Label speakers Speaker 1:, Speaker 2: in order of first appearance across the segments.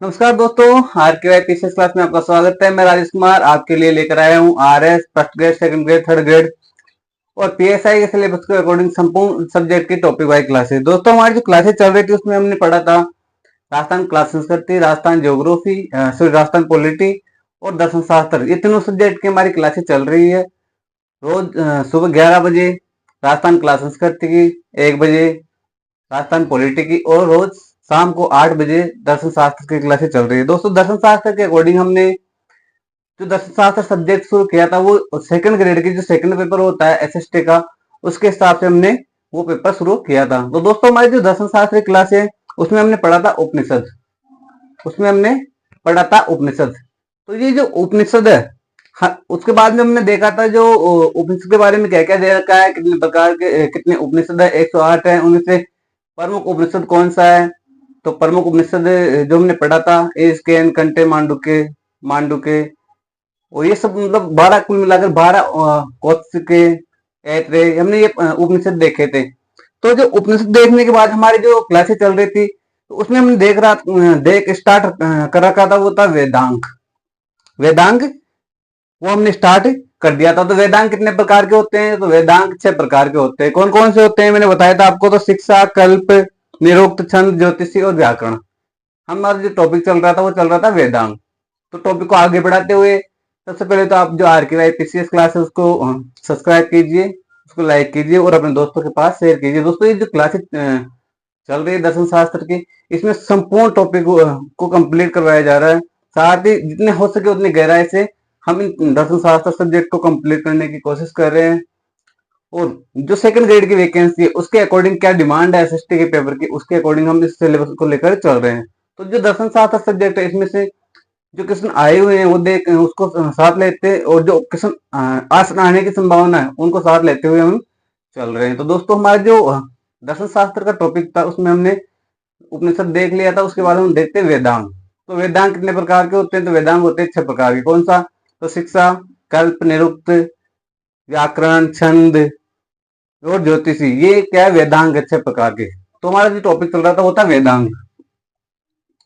Speaker 1: नमस्कार दोस्तों, R K PCS class में आपका स्वागत है। मैं राजेश कुमार आपके लिए लेकर आया हूं RS first grade, second grade, third grade और पीएसआई के सिलेबस के अकॉर्डिंग संपूर्ण सब्जेक्ट की टॉपिक वाइज क्लासेस। दोस्तों, हमारी जो क्लासेस चल रही थी उसमें हमने पढ़ा था राजस्थान क्लास संस्कृति, राजस्थान ज्योग्राफी, राजस्थान पॉलिटी और दर्शन शास्त्र। ये तीनों सब्जेक्ट की हमारी क्लासेस चल रही है। रोज सुबह 11 बजे राजस्थान क्लास संस्कृति की, 1 बजे राजस्थान पॉलिटी की और रोज शाम को 8 बजे दर्शन शास्त्र की क्लासेस चल रही है। दोस्तों, दर्शन शास्त्र के अकॉर्डिंग हमने जो दर्शन शास्त्र सब्जेक्ट शुरू किया था वो सेकंड ग्रेड की जो सेकंड पेपर होता है एसएसटी का, उसके हिसाब से हमने वो पेपर शुरू किया था। तो दोस्तों, हमारी जो दर्शन शास्त्र की क्लास है उसमें हमने पढ़ा था उपनिषद। उसमें हमने पढ़ा था उपनिषद। तो ये जो उपनिषद है, हाँ, उसके बाद में हमने देखा था जो उपनिषद के बारे में क्या क्या दे रखा है, कितने प्रकार के कितने उपनिषद है, 108 है। उनमें से प्रमुख उपनिषद कौन सा है? तो प्रमुख उपनिषद जो हमने पढ़ा था एस्केन, कंटे, मांडुके, मांडुके और ये सब, मतलब 12 कुल मिलाकर 12 कौत्सिके, ऐत्रेय, हमने ये उपनिषद देखे थे। तो जो उपनिषद देखने के बाद हमारी जो क्लासेस चल रही थी तो उसमें हमने देख स्टार्ट कर रखा था, वो था वेदांग। वेदांग वो हमने स्टार्ट कर दिया था। तो वेदांग कितने प्रकार के होते हैं? तो वेदांग 6 प्रकार के होते हैं। कौन कौन से होते हैं मैंने बताया था आपको। तो शिक्षा, कल्प, निरुक्त, छंद, ज्योतिषी और व्याकरण। हमारा जो टॉपिक चल रहा था वो चल रहा था वेदांग। तो टॉपिक को आगे बढ़ाते हुए सबसे पहले तो आप जो आरके पीसीएस क्लास है उसको सब्सक्राइब कीजिए, उसको लाइक कीजिए और अपने दोस्तों के पास शेयर कीजिए। दोस्तों, ये जो क्लासेस चल रही है दर्शन शास्त्र की, इसमें संपूर्ण टॉपिक को कंप्लीट करवाया जा रहा है। साथ ही जितने हो सके उतनी गहराई से हम इन दर्शन शास्त्र सब्जेक्ट को कंप्लीट करने की कोशिश कर रहे हैं। और जो सेकंड ग्रेड की वैकेंसी है उसके अकॉर्डिंग क्या डिमांड है एसएसटी के पेपर की, उसके अकॉर्डिंग हम इस सिलेबस को लेकर चल रहे हैं। तो जो दर्शन शास्त्र सब्जेक्ट है इसमें से जो क्वेश्चन आए हुए हैं वो देख उसको साथ लेते, और जो क्वेश्चन आज आने की संभावना है उनको साथ लेते हुए हम चल रहे हैं। तो दोस्तों, हमारा जो दर्शन शास्त्र का टॉपिक था उसमें हमने उपनिषद देख लिया था। उसके बाद हम देखते हैं वेदांग। तो वेदांग कितने प्रकार के होते हैं? तो वेदांग होते हैं 6 प्रकार के। कौन सा? तो शिक्षा, कल्प, निरुक्त, व्याकरण, छंद और ज्योतिषी। ये क्या है? वेदांग 6 प्रकार के। तो हमारा जो टॉपिक चल रहा था वो था वेदांग।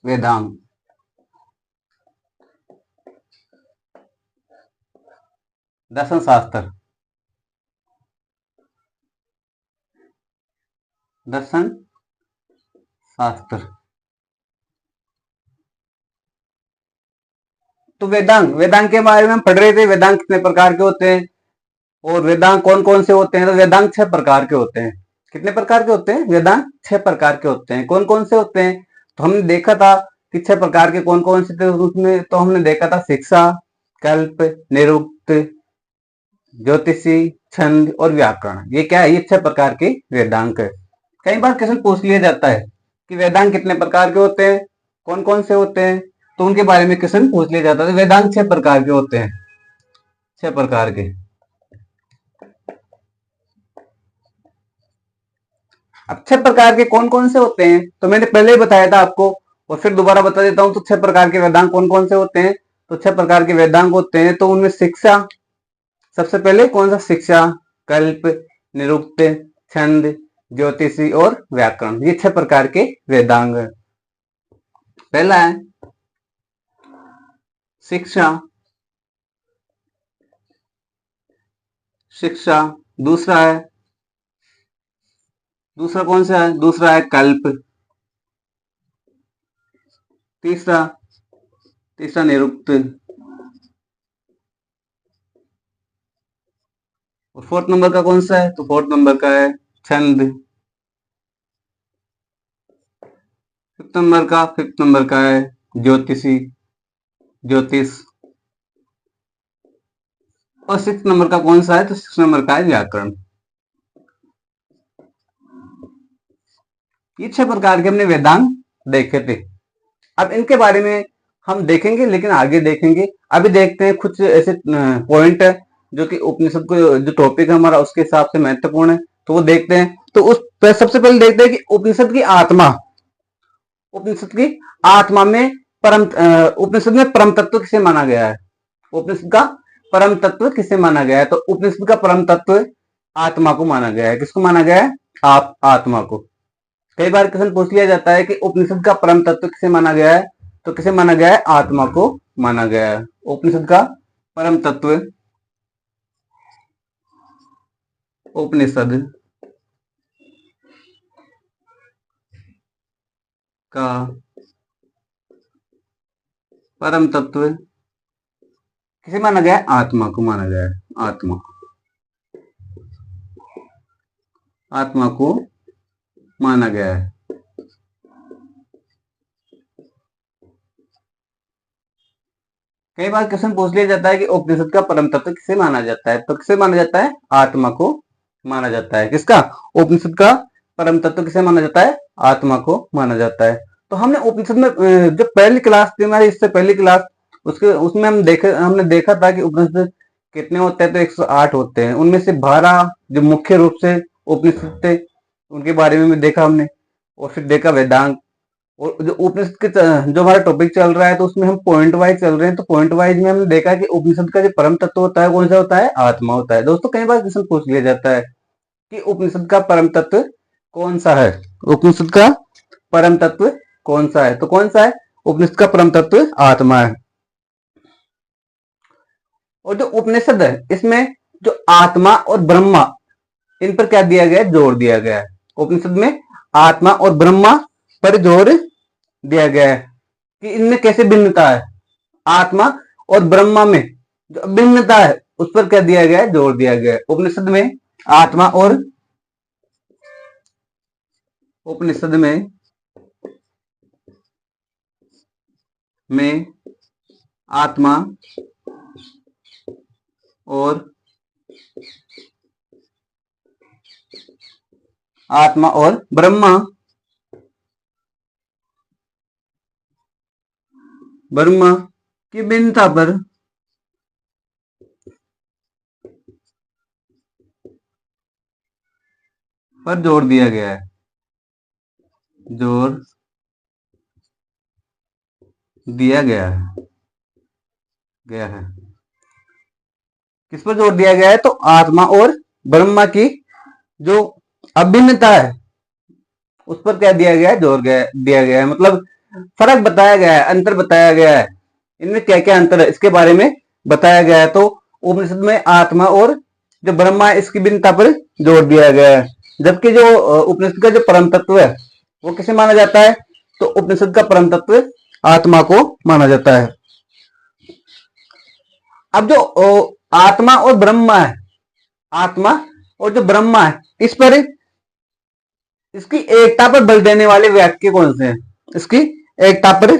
Speaker 1: वेदांग दर्शन शास्त्र, दर्शन शास्त्र। तो वेदांग वेदांग के बारे में हम पढ़ रहे थे। वेदांग कितने प्रकार के होते हैं और वेदांग कौन कौन से होते हैं? तो वेदांग 6 प्रकार के होते हैं। कितने प्रकार के होते हैं? वेदांग 6 प्रकार के होते हैं। कौन कौन से होते हैं? तो हमने देखा था कि 6 प्रकार के कौन कौन से थे उसमें। तो हमने देखा था शिक्षा, कल्प, निरुक्त, ज्योतिषी, छंद और व्याकरण। ये क्या है? ये 6 प्रकार के वेदांग है। कई बार क्वेश्चन पूछ लिया जाता है कि वेदांग कितने प्रकार के होते हैं, कौन कौन से होते हैं, तो उनके बारे में क्वेश्चन पूछ लिया जाता है। वेदांग 6 प्रकार के होते हैं, 6 प्रकार के। अब 6 प्रकार के कौन कौन से होते हैं तो मैंने पहले ही बताया था आपको और फिर दोबारा बता देता हूं। तो 6 प्रकार के वेदांग कौन कौन से होते हैं? तो 6 प्रकार के वेदांग होते हैं। तो उनमें शिक्षा, सबसे पहले कौन सा? शिक्षा, कल्प, निरुक्त, छंद, ज्योतिषी और व्याकरण। ये 6 प्रकार के वेदांग है। पहला है शिक्षा, शिक्षा। दूसरा है, दूसरा कौन सा है? दूसरा है कल्प। तीसरा, तीसरा निरुक्त। और फोर्थ नंबर का कौन सा है? तो फोर्थ नंबर का है छंद। फिफ्थ नंबर का है ज्योतिषी, ज्योतिष। और 6 नंबर का कौन सा है? तो 6 नंबर का है व्याकरण। ये 6 प्रकार के हमने वेदांग देखे थे। अब इनके बारे में हम देखेंगे, लेकिन आगे देखेंगे। अभी देखते हैं कुछ ऐसे पॉइंट है जो कि उपनिषद को जो टॉपिक है हमारा उसके हिसाब से महत्वपूर्ण है, तो वो देखते हैं। तो उस सबसे पहले देखते हैं कि उपनिषद की आत्मा, उपनिषद की आत्मा में परम उपनिषद में परम तत्व किसे माना गया है? उपनिषद का परम तत्व किसे माना गया है? तो उपनिषद का परम तत्व आत्मा को माना गया है। किसको माना गया है? आत्मा को। कई बार क्वेश्चन पूछ लिया जाता है कि उपनिषद का परम तत्व किसे माना गया है? तो किसे माना गया है? आत्मा को माना गया है। उपनिषद का परम तत्व, उपनिषद का परम तत्व किसे माना गया है? आत्मा को माना गया है। आत्मा, आत्मा को माना गया है। कई बार क्वेश्चन पूछ लिया जाता है कि उपनिषद का परम तत्व किसे माना जाता है, तो किसे माना जाता है? आत्मा को माना जाता है। किसका? उपनिषद का परम तत्व किसे माना जाता है? आत्मा को माना जाता है। तो हमने उपनिषद में जो पहली क्लास थी हमारी, इससे पहली क्लास, उसमें हमने देखा था कि उपनिषद कितने होते हैं? तो 108 होते हैं। उनमें से 12 जो मुख्य रूप से उपनिषद थे उनके बारे में भी देखा हमने, और फिर देखा वेदांत। और जो उपनिषद के जो हमारा टॉपिक चल रहा है तो उसमें हम पॉइंट वाइज चल रहे हैं। तो पॉइंट वाइज में हमने देखा कि उपनिषद का जो परम तत्व होता है कौन सा होता है? आत्मा होता है। दोस्तों कई बार क्वेश्चन पूछ लिया जाता है कि उपनिषद का परम तत्व कौन सा है? उपनिषद का परम तत्व कौन सा है? तो कौन सा है? उपनिषद का परम तत्व आत्मा है। और जो उपनिषद है इसमें जो आत्मा और ब्रह्मा, इन पर क्या दिया गया है? जोर दिया गया है। उपनिषद में आत्मा और ब्रह्मा पर जोर दिया गया है कि इनमें कैसे भिन्नता है। आत्मा और ब्रह्मा में जो भिन्नता है उस पर क्या दिया गया है? जोर दिया गया है। उपनिषद में आत्मा और उपनिषद में आत्मा और ब्रह्मा की भिन्नता पर जोर दिया गया है। जोर दिया गया है। किस पर जोर दिया गया है? तो आत्मा और ब्रह्मा की जो अभिन्नता है उस पर क्या दिया गया है? दिया गया है। मतलब फर्क बताया गया है, अंतर बताया गया है। इनमें क्या क्या अंतर है इसके बारे में बताया गया है। तो उपनिषद में आत्मा और जो ब्रह्मा है इसकी भिन्नता पर जोर दिया गया है। जबकि जो उपनिषद का जो परम तत्व है वो किसे माना जाता है? तो उपनिषद का परम तत्व आत्मा को माना जाता है। अब जो आत्मा और ब्रह्मा है, आत्मा और जो ब्रह्मा है, इस पर इसकी एकता पर बल देने वाले वाक्य कौन से हैं? इसकी एकता पर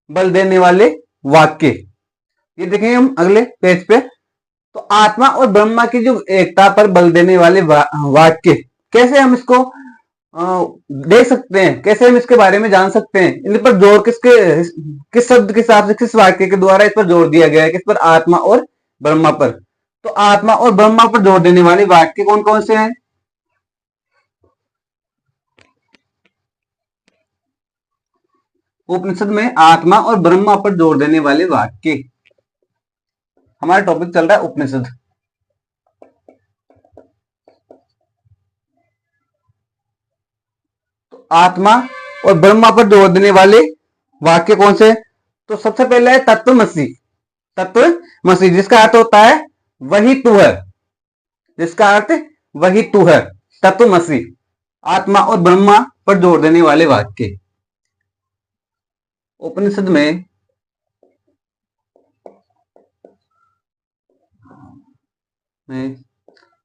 Speaker 1: बल देने वाले वाक्य, ये देखेंगे हम अगले पेज पे। तो आत्मा और ब्रह्मा की जो एकता पर बल देने वाले वाक्य, कैसे हम इसको देख सकते हैं, कैसे हम इसके बारे में जान सकते हैं? इन पर जोर किस शब्द के हिसाब से, किस वाक्य के द्वारा इस पर जोर दिया गया है? किस पर? आत्मा और ब्रह्मा पर। तो आत्मा और ब्रह्मा पर जोर देने वाले वाक्य कौन कौन से हैं? उपनिषद में आत्मा और ब्रह्मा पर जोर देने वाले वाक्य, हमारा टॉपिक चल रहा है उपनिषद। तो आत्मा और ब्रह्मा पर जोर देने वाले वाक्य कौन से? तो सबसे पहले है तत्वमसि। तत्वमसि जिसका अर्थ होता है वही तू है। जिसका अर्थ वही तू है, तत्वमसि। आत्मा और ब्रह्मा पर जोर देने वाले वाक्य। उपनिषद में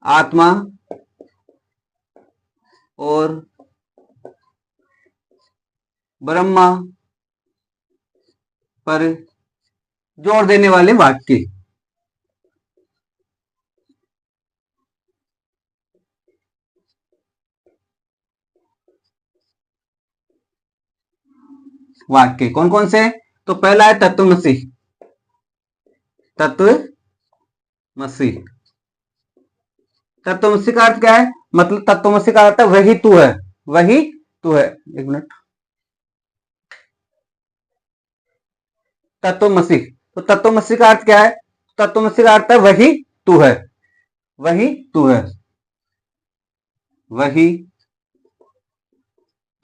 Speaker 1: आत्मा और ब्रह्मा पर जोर देने वाले वाक्य। वाक्य कौन कौन से? तो पहला है तत्वमसि। तत्वमसि, तत्वमसि का अर्थ क्या है? मतलब तत्वमसि का अर्थ है वही तू है। वही तू है। एक मिनट। तत्वमसि, तो तत्वमसि का अर्थ क्या है? तत्वमसि का अर्थ है वही तू है। वही तू है। वही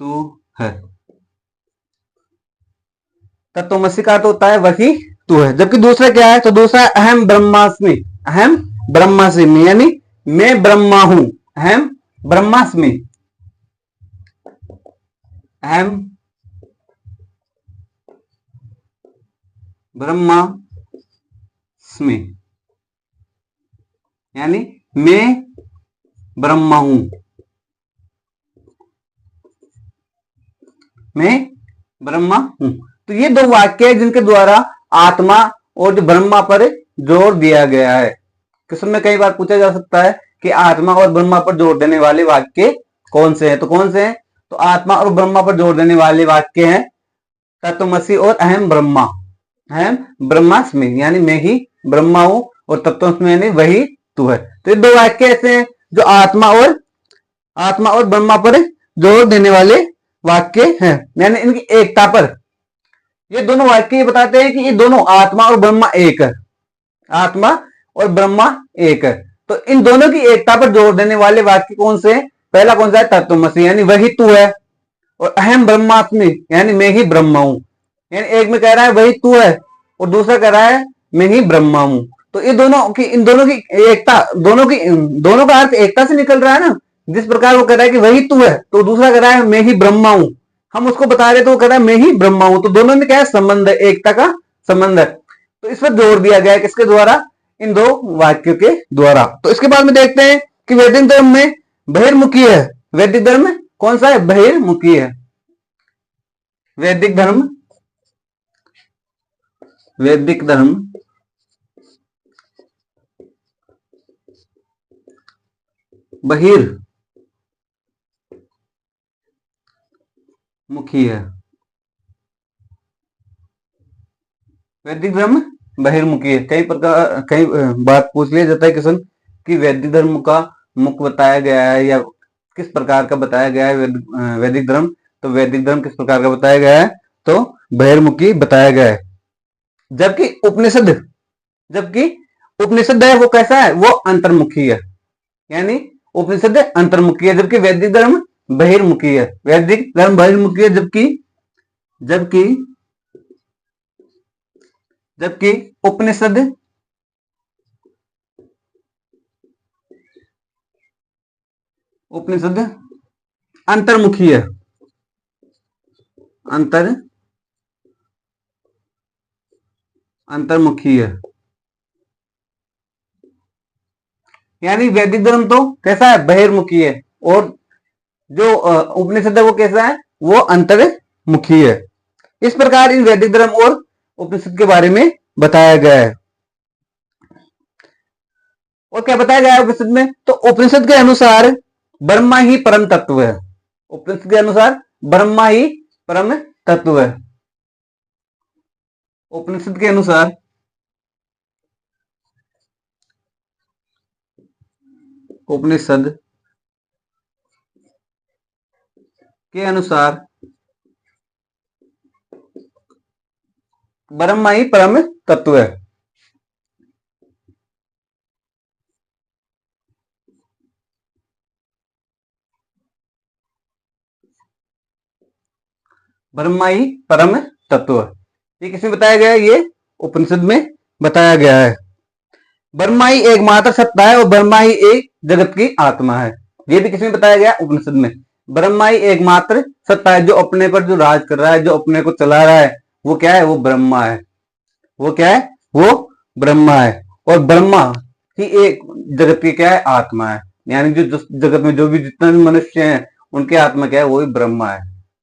Speaker 1: तू है। तत्वमसि का अर्थ होता है वही तू है। जबकि दूसरा क्या है, तो दूसरा है अहम ब्रह्मास्मि। अहम ब्रह्मास्मि यानी मैं ब्रह्मा हूं। अहम ब्रह्मास्मि, अहम ब्रह्मास्मि यानी मैं ब्रह्मा हूं। मैं ब्रह्मा हूं। तो ये दो वाक्य है जिनके द्वारा आत्मा और जो ब्रह्मा पर जोर दिया गया है। क्वेश्चन में कई बार पूछा जा सकता है कि आत्मा और ब्रह्मा पर जोर देने वाले वाक्य कौन से हैं, तो कौन से हैं, तो आत्मा और ब्रह्मा पर जोर देने वाले वाक्य हैं तत्वमसि और अहम ब्रह्मा। अहम ब्रह्मास्मि यानी मैं ही ब्रह्मा हूं, और तत्वमसि यानी वही तू है। तो ये दो वाक्य ऐसे हैं जो आत्मा और ब्रह्मा पर जोर देने वाले वाक्य हैं, यानी इनकी एकता पर। ये दोनों वाक्य ये बताते हैं कि ये दोनों आत्मा और ब्रह्मा एक है। आत्मा और ब्रह्मा एक है। तो इन दोनों की एकता पर जोर देने वाले वाक्य कौन से हैं? पहला कौन सा है, तत्वमसि यानी वही तू है, और अहम ब्रह्मास्मि यानी मैं ही ब्रह्मा हूं। यानी एक में कह रहा है वही तू है, और दूसरा कह रहा है मैं ही ब्रह्मा हूं। तो ये दोनों की, इन दोनों की एकता, दोनों का अर्थ एकता से निकल रहा है ना। जिस प्रकार वो कह रहा है कि वही तू है, तो दूसरा कह रहा है मैं ही ब्रह्मा हूं। हम उसको बता रहे तो वो कह रहा है मैं ही ब्रह्मा हूं। तो दोनों में क्या है, संबंध है, एकता का संबंध है। तो इस पर जोर दिया गया है किसके द्वारा, इन दो वाक्यों के द्वारा। तो इसके बाद में देखते हैं कि वैदिक धर्म में बहिर्मुखी है। वैदिक धर्म कौन सा है, बहिर्मुखी है। वैदिक धर्म, वैदिक धर्म बहिर्मुखी है। वैदिक धर्म बहिर्मुखी है। कई बात पूछ लिया जाता है किसान कि वैदिक धर्म का मुख बताया गया है या किस प्रकार का बताया गया है वैदिक धर्म। तो वैदिक धर्म किस प्रकार का बताया गया है, तो बहिर्मुखी बताया गया है। जबकि उपनिषद, जबकि उपनिषद है वो कैसा है, वो अंतर्मुखी है। यानी उपनिषद अंतर्मुखी है, जबकि वैदिक धर्म बहिर्मुखी है। वैदिक धर्म बहिर्मुखी है, जबकि जबकि जबकि उपनिषद उपनिषद अंतर्मुखी है। अंतर अंतर्मुखी है। यानी वैदिक धर्म तो कैसा है, बहिर्मुखी है, और जो उपनिषद है वो कैसा है, वो अंतर्मुखी है। इस प्रकार इन वैदिक धर्म और उपनिषद के बारे में बताया गया है। और क्या बताया गया है उपनिषद में, तो उपनिषद के अनुसार ब्रह्मा ही परम तत्व है। उपनिषद के अनुसार ब्रह्मा ही परम तत्व है। उपनिषद के अनुसार, उपनिषद के अनुसार ब्रह्मा ही परम तत्व है। ब्रह्मा ही परम तत्व, ये किसमें बताया गया है, ये उपनिषद में बताया गया है। ब्रह्मा ही एकमात्र सत्ता है, और ब्रह्मा ही एक जगत की आत्मा है। ये भी किसमें बताया गया, उपनिषद में। ब्रह्मा ही एकमात्र सत्ता है, जो अपने पर जो राज कर रहा है, जो अपने को चला रहा है, वो क्या है, वो ब्रह्मा है। वो क्या है, वो ब्रह्मा है। और ब्रह्मा ही एक जगत की क्या है, आत्मा है। यानी जो जगत में जो भी जितने भी मनुष्य हैं, उनकी आत्मा क्या है, वही ब्रह्मा है।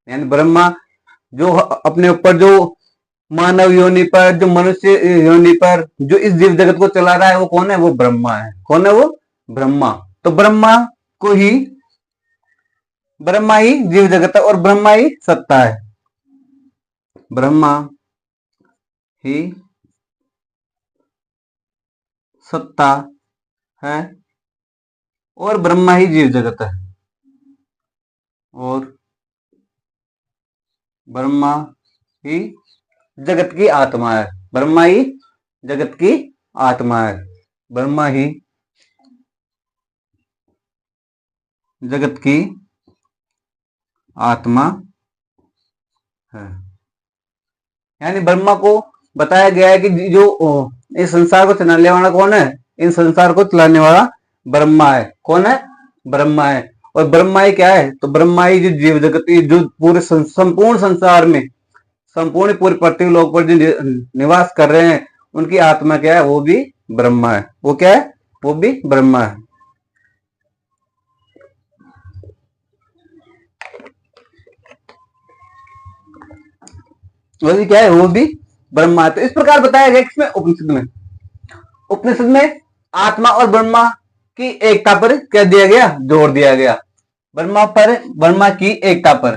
Speaker 1: यानी ब्रह्मा जो अपने ऊपर जो मानव योनि पर, जो मनुष्य योनि पर जो इस जीव जगत को चला रहा है, वो कौन है, वो ब्रह्मा है। कौन है वो, ब्रह्मा। तो को ही ब्रह्मा ही जीव जगत है, और ब्रह्मा ही सत्ता है। ब्रह्मा ही सत्ता है, और ब्रह्मा ही जीव जगत है, और ब्रह्मा ही जगत की आत्मा है। ब्रह्मा ही जगत की आत्मा है। ब्रह्मा ही जगत की आत्मा है। यानी ब्रह्मा को बताया गया है कि जो इस संसार को चलाने वाला कौन है, इन संसार को चलाने वाला ब्रह्मा है। कौन है? ब्रह्मा है। और ब्रह्मा ही क्या है? तो ब्रह्मा ही जो जीव जगत, जो पूरे संपूर्ण संसार में, संपूर्ण पूरे पृथ्वी लोक पर जो निवास कर रहे हैं, उनकी आत्मा क्या है? वो भी ब्रह्मा है। वो क्या है? वो भी ब्रह्मा है। वो भी क्या है? वो भी ब्रह्मा है। तो इस प्रकार बताया गया किसमें? उपनिषद में। उपनिषद में आत्मा और ब्रह्मा की एकता पर क्या दिया गया? जोर दिया गया। ब्रह्मा की एकता पर,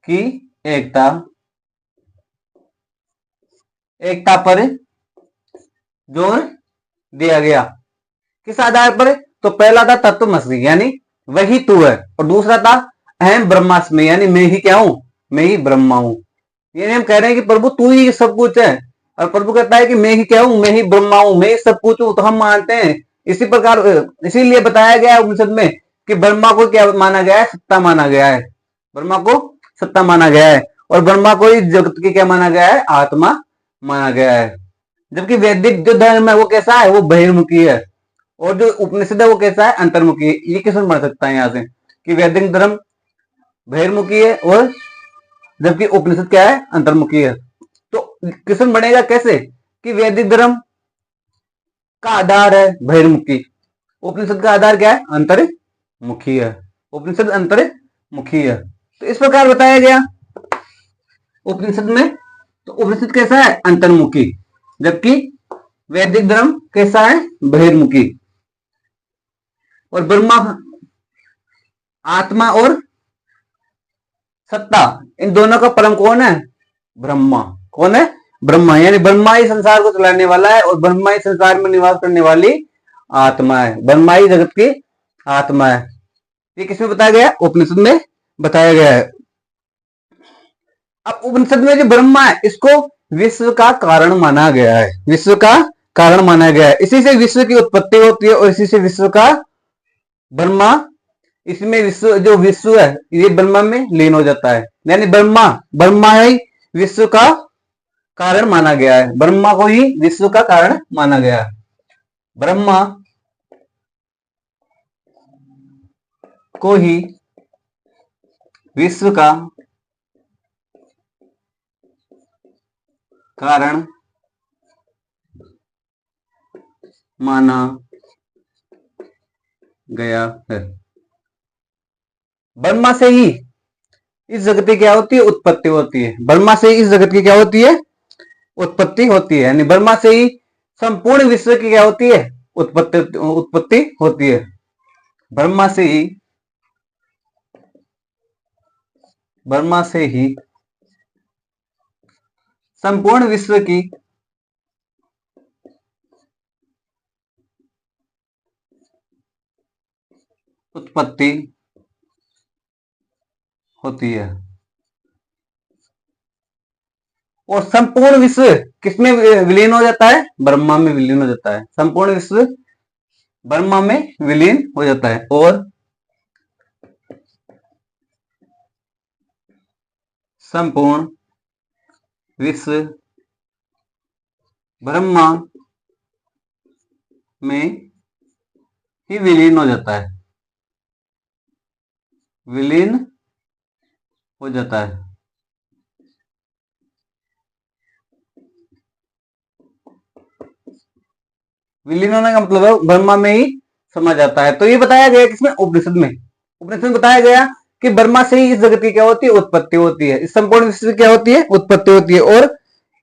Speaker 1: की एकता, एकता पर जोर दिया गया। किस आधार पर? तो पहला था तत्वमसि, यानी वही तू है, और दूसरा था अहम ब्रह्मास्मि, यानी मैं ही क्या हूं? मैं ही ब्रह्मा हूं। यानी हम कह रहे हैं कि प्रभु तू ही सब कुछ है, और प्रभु कहता है कि मैं ही क्या हूं? मैं ही ब्रह्मा हूं, मैं ही सब कुछ हूं। तो हम मानते हैं। इसी प्रकार इसीलिए बताया गया है उपनिषद में कि ब्रह्मा को क्या माना गया है? सत्ता माना गया है। ब्रह्मा को सत्ता माना गया है, और ब्रह्मा को ही जगत की क्या माना गया है? आत्मा माना गया है। जबकि वैदिक जो धर्म है वो कैसा है? वो बहिर्मुखी है। और जो उपनिषद है वो कैसा है? अंतर्मुखी है। ये किसमें बढ़ सकता है यहाँ से कि वैदिक धर्म बहिर्मुखी है, और जबकि उपनिषद क्या है? अंतर्मुखी है। तो क्वेश्चन बनेगा कैसे कि वैदिक धर्म का आधार है बहिर्मुखी, उपनिषद का आधार क्या है? अंतर्मुखी है। उपनिषद अंतर्मुखी है। तो इस प्रकार बताया गया उपनिषद में। तो उपनिषद कैसा है? अंतर्मुखी, जबकि वैदिक धर्म कैसा है? बहिर्मुखी। और ब्रह्मा, आत्मा और सत्ता, इन दोनों का परम कौन है? ब्रह्मा। कौन है? ब्रह्मा। यानी ब्रह्मा ही संसार को चलाने वाला है, और ब्रह्मा ही संसार में निवास करने वाली आत्मा है। ब्रह्मा ही जगत की आत्मा है। ये किसमें बताया गया? उपनिषद में बताया गया है। अब उपनिषद में जो ब्रह्मा है, इसको विश्व का कारण माना गया है। विश्व का कारण माना गया है। इसी से विश्व की उत्पत्ति होती है, और इसी से विश्व का ब्रह्मा, इसमें विश्व, जो विश्व है ये ब्रह्मा में लीन हो जाता है। यानी ब्रह्मा, ब्रह्मा ही विश्व का कारण माना गया है। ब्रह्मा को ही विश्व का कारण माना गया है। ब्रह्मा को ही विश्व का कारण माना गया है। ब्रह्मा से ही इस जगत की क्या होती है? उत्पत्ति होती है। ब्रह्मा से ही इस जगत की क्या होती है? उत्पत्ति होती है। यानी ब्रह्मा से ही संपूर्ण विश्व की क्या होती है? उत्पत्ति होती है। ब्रह्मा से ही, ब्रह्मा से ही संपूर्ण विश्व की उत्पत्ति होती है। और संपूर्ण विश्व किसमें विलीन हो जाता है? ब्रह्मा में विलीन हो जाता है। संपूर्ण विश्व ब्रह्मा में विलीन हो जाता है। और संपूर्ण विश्व ब्रह्मा में ही विलीन हो जाता है। विलीन हो जाता है। विलीन होने का मतलब है ब्रह्मा में ही समा जाता है। तो ये बताया गया किसमें? उपनिषद में। उपनिषद में बताया गया कि ब्रह्मा से ही इस जगत की क्या होती है? उत्पत्ति होती है। इस संपूर्ण विश्व की क्या होती है? उत्पत्ति होती है। और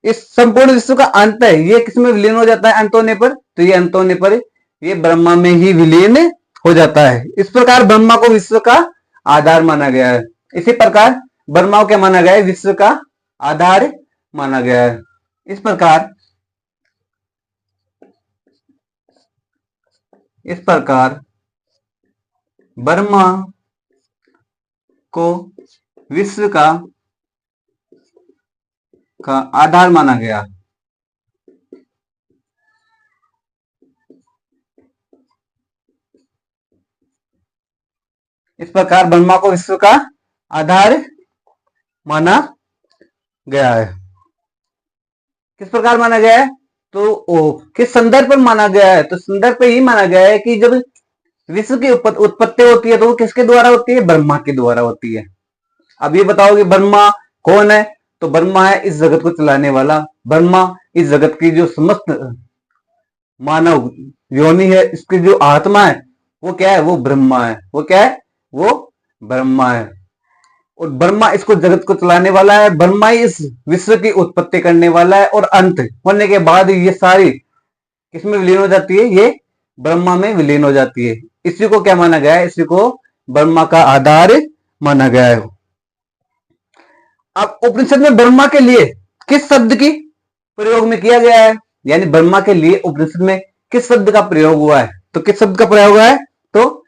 Speaker 1: इस संपूर्ण विश्व का अंत है, ये किसमें विलीन हो जाता है? अंत होने पर। तो ये अंत होने पर ये ब्रह्मा में ही विलीन हो जाता है। इस प्रकार ब्रह्मा को विश्व का आधार माना गया है। इसी प्रकार ब्रह्मा को क्या माना गया है? विश्व का आधार माना गया है। इस प्रकार, इस प्रकार ब्रह्मा को विश्व का आधार माना गया। इस प्रकार ब्रह्मा को विश्व का आधार माना गया है। किस प्रकार माना गया है? तो किस संदर्भ पर माना गया है? तो संदर्भ पे ही माना गया है कि जब विश्व की उत्पत्ति होती है तो वो किसके द्वारा होती है? ब्रह्मा के द्वारा होती है। अब ये बताओ कि ब्रह्मा कौन है? तो ब्रह्मा है इस जगत को चलाने वाला। ब्रह्मा इस जगत की जो समस्त मानव योनि है, इसकी जो आत्मा है वो क्या है? वो ब्रह्मा है। वो क्या है? वो ब्रह्मा है। और ब्रह्मा इसको जगत को चलाने वाला है। ब्रह्मा ही इस विश्व की उत्पत्ति करने वाला है और अंत होने के बाद ये सारी किसमें विलीन हो जाती है? ये ब्रह्मा में विलीन हो जाती है। इसी को क्या माना गया है? इसी को ब्रह्मा का आधार माना गया है। अब उपनिषद में ब्रह्मा के लिए किस शब्द की प्रयोग में किया गया है? यानी ब्रह्मा के लिए उपनिषद में किस शब्द का प्रयोग हुआ है? तो किस शब्द का प्रयोग हुआ है? तो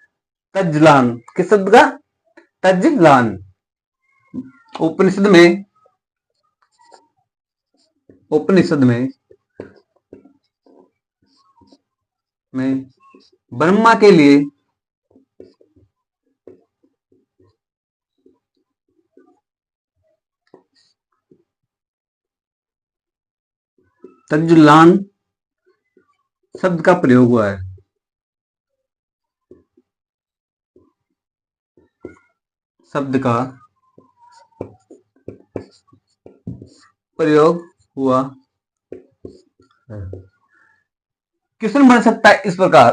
Speaker 1: तज्जलान। किस शब्द का? तज्जलान। उपनिषद में ब्रह्मा के लिए तज्जलान शब्द का प्रयोग हुआ है। शब्द का प्रयोग हुआ है। क्वेश्चन बन सकता है इस प्रकार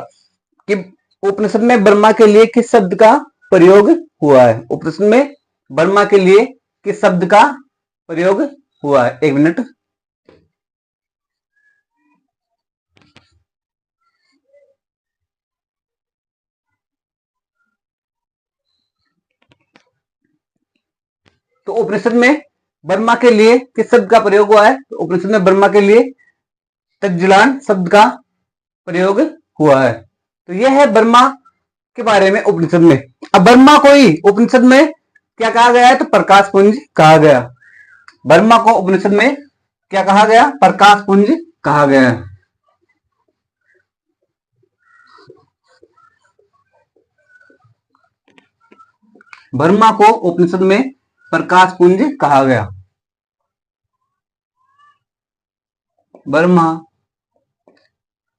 Speaker 1: कि उपनिषद में ब्रह्मा के लिए किस शब्द का प्रयोग हुआ है? उपनिषद में ब्रह्मा के लिए किस शब्द का प्रयोग हुआ है? एक मिनट। तो उपनिषद में ब्रह्मा के लिए किस शब्द का प्रयोग हुआ है? तो उपनिषद में ब्रह्मा के लिए तज्जलान शब्द का प्रयोग हुआ है। तो यह है ब्रह्मा के बारे में उपनिषद में। अब ब्रह्मा को ही उपनिषद में क्या कहा गया है? तो प्रकाश पुंज कहा गया। ब्रह्मा को उपनिषद में क्या कहा गया? प्रकाश पुंज कहा गया। ब्रह्मा को उपनिषद में प्रकाश पुंज कहा गया। ब्रह्मा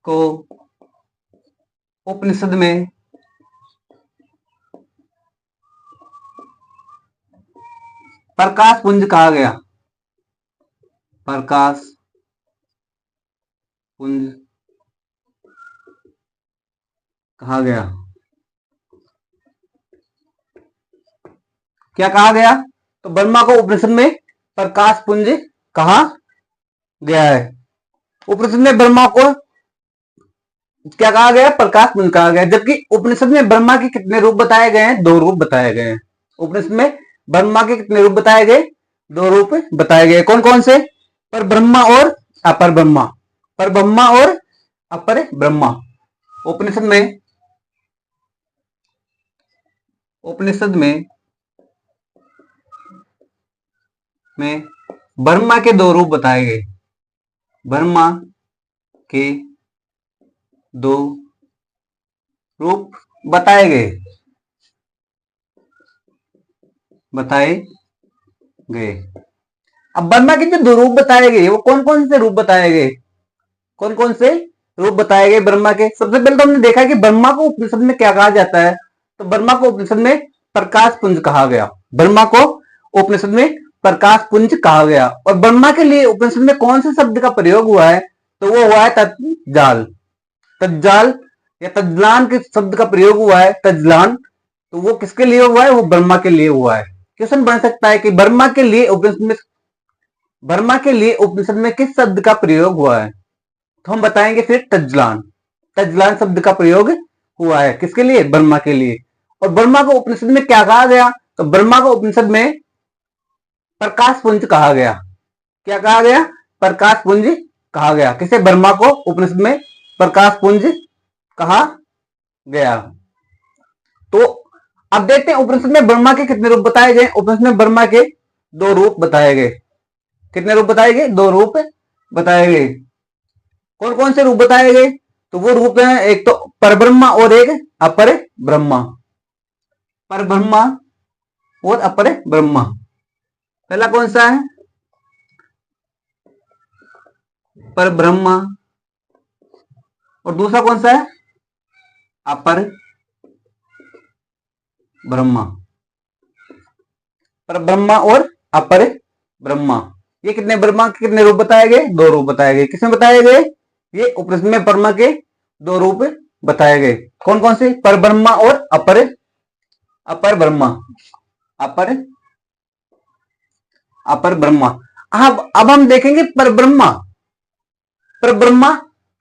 Speaker 1: को उपनिषद में प्रकाश पुंज कहा गया। प्रकाश पुंज कहा गया। क्या कहा गया? तो ब्रह्मा को उपनिषद में प्रकाश पुंज कहा गया है। उपनिषद में ब्रह्मा को क्या कहा गया? प्रकाश पुंज कहा गया। जबकि उपनिषद में ब्रह्मा के कितने रूप बताए गए हैं? 2 रूप बताए गए हैं। उपनिषद में ब्रह्मा के कितने रूप बताए गए? 2 रूप बताए गए। कौन कौन से? पर ब्रह्मा और अपर ब्रह्मा। पर ब्रह्मा और अपर ब्रह्मा। उपनिषद में ब्रह्मा के 2 रूप बताए गए। ब्रह्मा के 2 रूप बताए गए। अब ब्रह्मा के जो 2 रूप बताए गए वो कौन कौन से रूप बताए गए? कौन कौन से रूप बताए गए ब्रह्मा के? सबसे पहले तो हमने देखा कि ब्रह्मा को उपनिषद में क्या कहा जाता है? तो ब्रह्मा को उपनिषद में प्रकाश पुंज कहा गया। ब्रह्मा को उपनिषद में प्रकाश पुंज कहा गया। और ब्रह्मा के लिए उपनिषद में कौन से शब्द का प्रयोग हुआ है? तो वो हुआ है तज्जाल। तज्जाल या तज्जलान के शब्द का प्रयोग हुआ है। तज्जलान तो वो किसके लिए हुआ है? वो ब्रह्मा के लिए हुआ है। क्वेश्चन बन सकता है कि ब्रह्मा के लिए उपनिषद में किस शब्द का प्रयोग हुआ है? तो हम बताएंगे फिर तज्जलान। तज्जलान शब्द का प्रयोग हुआ है किसके लिए? ब्रह्मा के लिए। और ब्रह्मा को उपनिषद में क्या कहा गया? तो ब्रह्मा को उपनिषद में प्रकाश पुंज कहा गया। क्या कहा गया? प्रकाश पुंज कहा गया। किसे? ब्रह्मा को उपनिषद में प्रकाश पुंज कहा गया। तो अब देखते हैं उपनिषद में ब्रह्मा के कितने रूप बताए गए। उपनिषद में ब्रह्मा के 2 रूप बताए गए। कितने रूप बताए गए? 2 रूप बताए गए। कौन कौन से रूप बताए गए? तो वो रूप हैं, एक तो परब्रह्मा और एक अपर ब्रह्मा। परब्रह्मा और अपर ब्रह्मा। पहला कौन सा है? पर ब्रह्म, और दूसरा कौन सा है, अपर ब्रह्मा। पर ब्रह्मा और अपर ब्रह्मा, ये कितने ब्रह्मा के कितने रूप बताए गए, दो रूप बताए गए। किसमें बताए गए, ये उपनिषद में ब्रह्मा के दो रूप बताए गए। कौन कौन से, पर ब्रह्मा और अपर ब्रह्मा, अपर अपर ब्रह्मा। अब हम देखेंगे पर ब्रह्मा, पर ब्रह्मा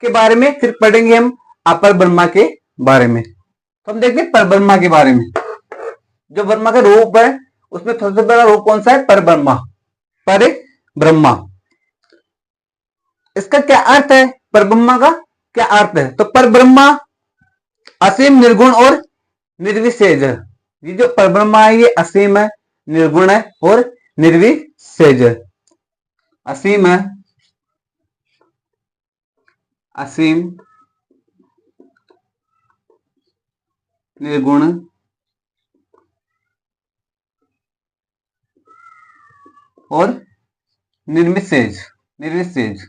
Speaker 1: के बारे में, फिर पढ़ेंगे हम अपर ब्रह्मा के बारे में। तो हम देखते हैं पर ब्रह्मा के बारे में। जो ब्रह्मा का रूप है उसमें सबसे बड़ा रूप कौन सा है, पर ब्रह्मा, पर ब्रह्मा। इसका क्या अर्थ है, पर ब्रह्मा का क्या अर्थ है, तो पर ब्रह्मा असीम, निर्गुण और निर्विशेष है। ये जो पर ब्रह्मा है ये असीम है, निर्गुण है और निर्विशेष है। असीम है, असीम, निर्गुण और निर्विशेष, निर्विशेष।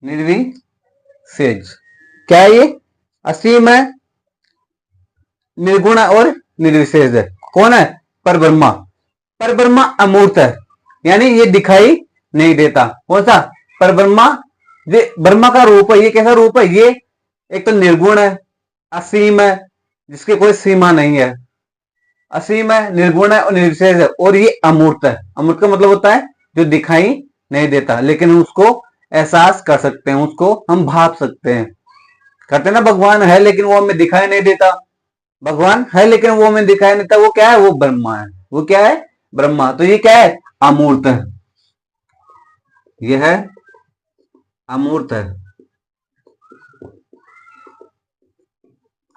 Speaker 1: निर्विशेष क्या है, ये असीम है, निर्गुण और निर्विशेष है। कौन है, पर ब्रह्मा। पर ब्रह्मा अमूर्त है, यानी ये दिखाई नहीं देता। कौन सा, पर ब्रह्मा। ये ब्रह्मा का रूप है, ये कैसा रूप है, ये एक तो निर्गुण है, असीम है, जिसकी कोई सीमा नहीं है, असीम है, निर्गुण है और निर्विशेष है, और ये अमूर्त है। अमूर्त का मतलब होता है जो दिखाई नहीं देता, लेकिन उसको एहसास कर सकते हैं, उसको हम भाप सकते हैं। कहते हैं ना भगवान है लेकिन वो हमें दिखाई नहीं देता, भगवान है लेकिन वो हमें दिखाई नहीं देता, वो क्या है, वो ब्रह्मा है। वो क्या है, ब्रह्मा। तो ये क्या है, अमूर्त है, यह है अमूर्त है।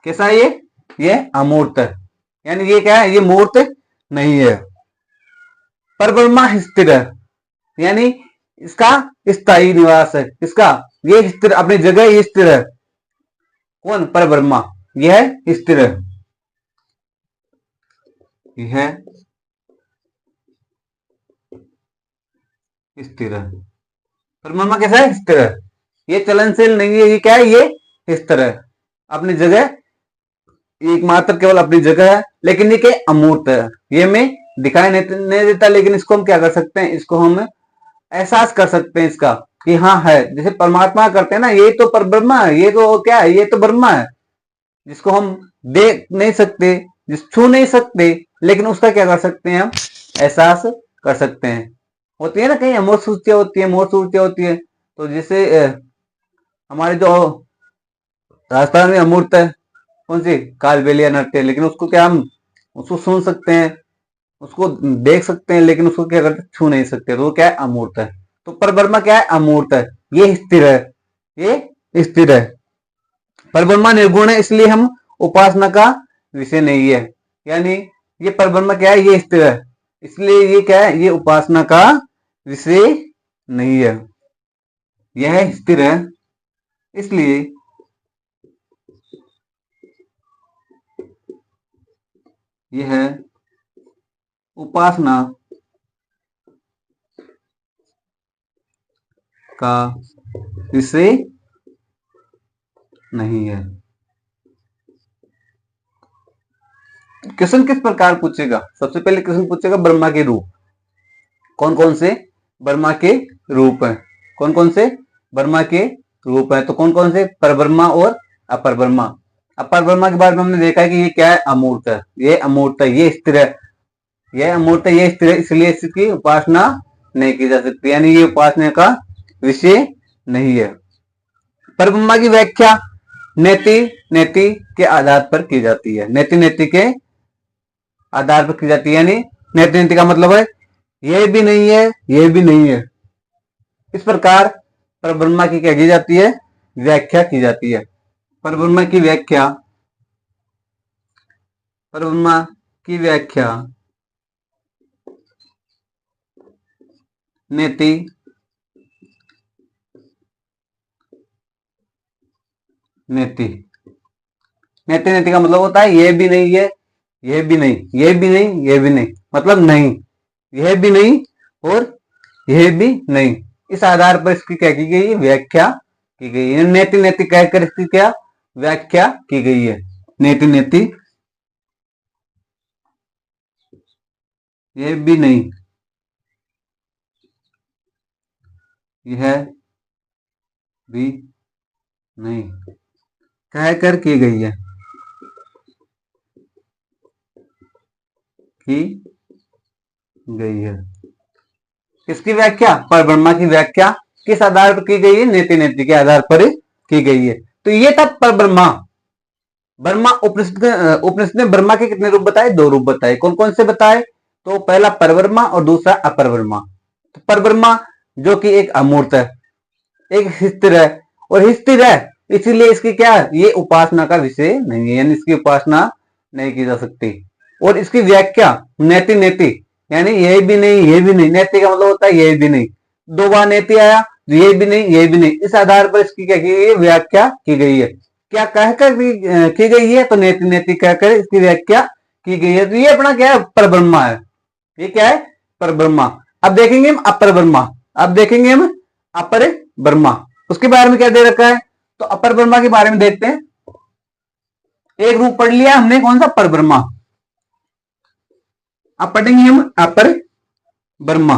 Speaker 1: कैसा है ये अमूर्त है, यानी ये क्या है, ये मूर्त नहीं है। पर ब्रह्मा स्थिर है, यानी इसका स्थायी निवास है, इसका ये स्थिर, अपनी जगह ये स्थिर है। कौन, पर ब्रह्मा, यह स्थिर है, यह स्थिर है। पर ब्रह्मा कैसा है, स्थिर है, ये चलनशील नहीं है, ये क्या है, ये स्थिर है, अपनी जगह, एकमात्र केवल अपनी जगह है। लेकिन ये क्या, अमूर्त है, ये हमें दिखाई नहीं देता, लेकिन इसको हम क्या कर सकते हैं, इसको हम एहसास कर सकते हैं इसका, कि हाँ है। जैसे परमात्मा करते हैं ना, ये तो पर ब्रह्मा है, ये तो क्या है, ये तो ब्रह्मा है, जिसको हम देख नहीं सकते, जिस छू नहीं सकते, लेकिन उसका क्या कर सकते हैं, हम एहसास कर सकते हैं। होती है ना कहीं अमूर्त सूर्तियां होती है, मूर्त सूर्तियां होती है। तो जैसे हमारे जो राजस्थान में अमूर्त है, कौन सी, कालबेलिया नृत्य, लेकिन उसको क्या, हम उसको सुन सकते हैं, उसको देख सकते हैं, लेकिन उसको क्या करते, छू नहीं सकते। तो वो क्या है, अमूर्त है। तो परब्रह्मा क्या है, अमूर्त है, ये स्थिर है, ये स्थिर है। परब्रह्मा निर्गुण है, इसलिए हम उपासना का विषय नहीं है, यानी ये परब्रह्मा क्या है, ये स्थिर है, इसलिए ये क्या है, ये उपासना का विषय नहीं है। यह स्थिर है, इसलिए यह उपासना का विषय नहीं है। क्वेश्चन किस प्रकार पूछेगा, सबसे पहले क्वेश्चन पूछेगा ब्रह्मा के रूप, कौन कौन से ब्रह्मा के रूप हैं, कौन कौन से ब्रह्मा के रूप हैं। तो कौन कौन से, परब्रह्मा और अपर ब्रह्मा। अपर ब्रह्मा के बारे में हमने देखा है कि ये क्या है, अमूर्त है, ये अमूर्त है, ये स्थिर है, यह अमूर्त है, ये स्थिर है, इसलिए इसकी उपासना नहीं की जा सकती, यानी ये उपासना का विषय नहीं है। परब्रह्मा की व्याख्या नेति नेति के आधार पर की जाती है, नेति नेति के आधार पर की जाती है, यानी नेति नेति का मतलब है ये भी नहीं है, ये भी नहीं है। इस प्रकार परब्रह्मा की क्या की जाती है, व्याख्या की जाती है। परब्रह्मा की व्याख्या, परब्रह्मा की व्याख्या नेति नेति नेति नेति का मतलब होता है ये भी नहीं है, ये भी नहीं, ये भी नहीं, ये भी नहीं, मतलब नहीं, यह भी नहीं और यह भी नहीं। इस आधार पर इसकी क्या की गई है, व्याख्या की गई है। नेति नेति कहकर इसकी क्या व्याख्या की गई है, नेति नेति यह भी नहीं, यह भी नहीं कहकर की गई है, की गई है। किसकी व्याख्या, परब्रह्मा की व्याख्या किस आधार पर की गई है, नेति नेति के आधार पर की गई है। तो ये था परब्रह्मा। ब्रह्मा उपनिषद ने ब्रह्मा के कितने रूप बताए, दो रूप बताए। कौन कौन से बताए, तो पहला परब्रह्मा और दूसरा अपरब्रह्मा। तो परब्रह्मा जो कि एक अमूर्त है, एक स्थिर है, और स्थिर है इसीलिए इसकी क्या, ये उपासना का विषय नहीं है, यानी इसकी उपासना नहीं की जा सकती। और इसकी व्याख्या नेति नेति, यानी यह भी नहीं यह भी नहीं, नेति का मतलब होता है यह भी नहीं, दो बार नेति आया, ये भी नहीं ये भी नहीं, इस आधार पर इसकी क्या की गई है, व्याख्या की गई है। क्या कहकर की गई है, तो नेति नेति कहकर इसकी व्याख्या की गई है। तो ये अपना क्या है, परब्रह्मा है। ये क्या है, परब्रह्मा। अब देखेंगे हम अपर ब्रह्मा, अब देखेंगे हम अपर ब्रह्मा, उसके बारे में क्या दे रखा है। तो अपर ब्रह्मा के बारे में देखते हैं। एक रूप पढ़ लिया हमने, कौन सा, परब्रह्मा। अब पढ़ेंगे हम अपर ब्रह्मा।